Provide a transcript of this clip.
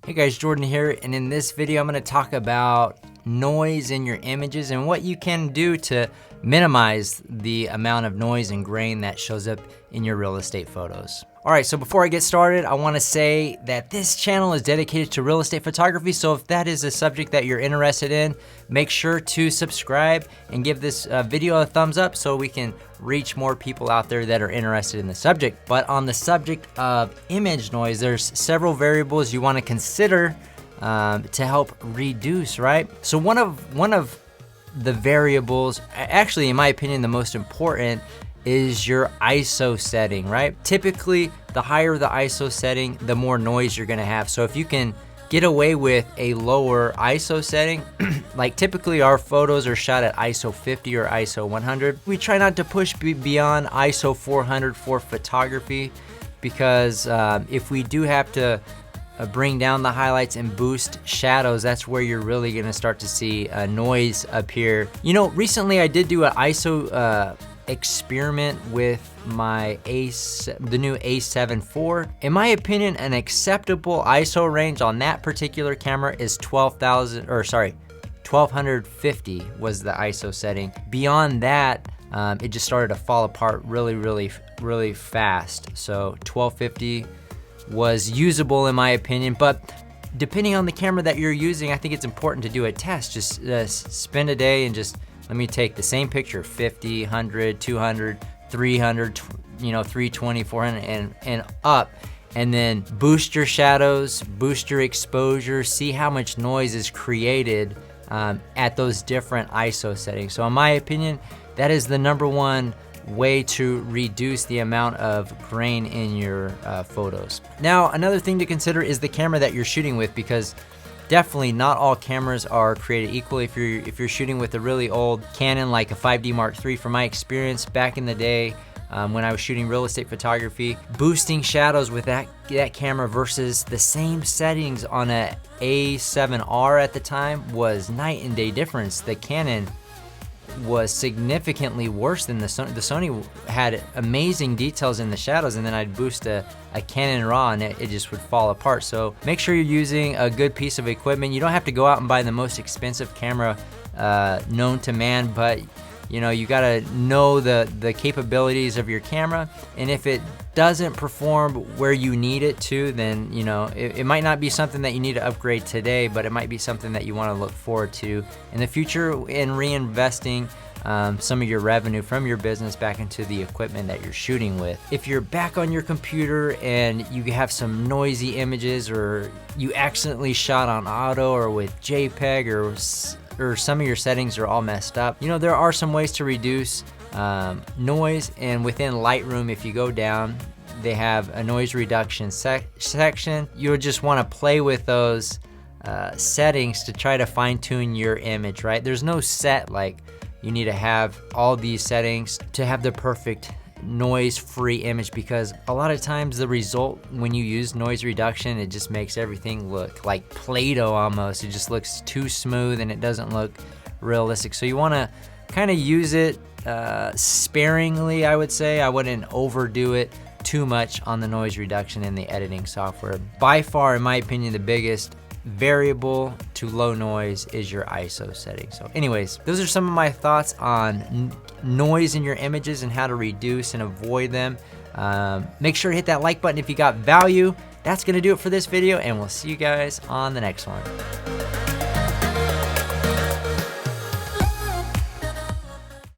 Hey guys, Jordan here, and in this video I'm going to talk about noise in your images and what you can do to minimize the amount of noise and grain that shows up in your real estate photos. Alright, so before I get started, I want to say that this channel is dedicated to real estate photography, so if that is a subject that you're interested in, make sure to subscribe and give this video a thumbs up so we can reach more people out there that are interested in the subject. But on the subject of image noise, there's several variables you want to consider to help reduce, right? So one of the variables, actually in my opinion the most important, is your ISO setting, right? Typically, the higher the ISO setting, the more noise you're gonna have. So if you can get away with a lower ISO setting, like typically our photos are shot at ISO 50 or ISO 100. We try not to push beyond ISO 400 for photography because if we do have to bring down the highlights and boost shadows, that's where you're really gonna start to see noise appear. You know, recently I did do an ISO experiment with my the new A7 IV. In my opinion, an acceptable ISO range on that particular camera is 1250 was the ISO setting. Beyond that, it just started to fall apart really fast. So 1250 was usable in my opinion, but depending on the camera that you're using, I think it's important to do a test. Just spend a day and just let me take the same picture, 50, 100, 200, 300, 320, 400, and up, and then boost your shadows, boost your exposure, see how much noise is created at those different ISO settings. So in my opinion, that is the #1 way to reduce the amount of grain in your photos. Now, another thing to consider is the camera that you're shooting with, because definitely not all cameras are created equally. If you're shooting with a really old Canon like a 5D Mark III, from my experience back in the day when I was shooting real estate photography, boosting shadows with that camera versus the same settings on a A7R at the time was night and day difference. The Canon was significantly worse than the Sony. The Sony had amazing details in the shadows, and then I'd boost a Canon RAW and it just would fall apart. So make sure you're using a good piece of equipment. You don't have to go out and buy the most expensive camera known to man, but you gotta know the capabilities of your camera, and if it doesn't perform where you need it to, then it might not be something that you need to upgrade today, but it might be something that you want to look forward to in the future in reinvesting some of your revenue from your business back into the equipment that you're shooting with. If you're back on your computer and you have some noisy images, or you accidentally shot on auto or with JPEG, or some of your settings are all messed up, there are some ways to reduce noise. And within Lightroom, if you go down, they have a noise reduction section. You'll just want to play with those settings to try to fine-tune your image, right? There's no set like you need to have all these settings to have the perfect noise-free image, because a lot of times the result when you use noise reduction, it just makes everything look like Play-Doh almost. It just looks too smooth and it doesn't look realistic. So you want to kind of use it sparingly, I would say. I wouldn't overdo it too much on the noise reduction in the editing software. By far, in my opinion, the biggest variable to low noise is your ISO setting. So anyways, those are some of my thoughts on noise in your images and how to reduce and avoid them. Make sure to hit that like button if you got value. That's gonna do it for this video, and we'll see you guys on the next one.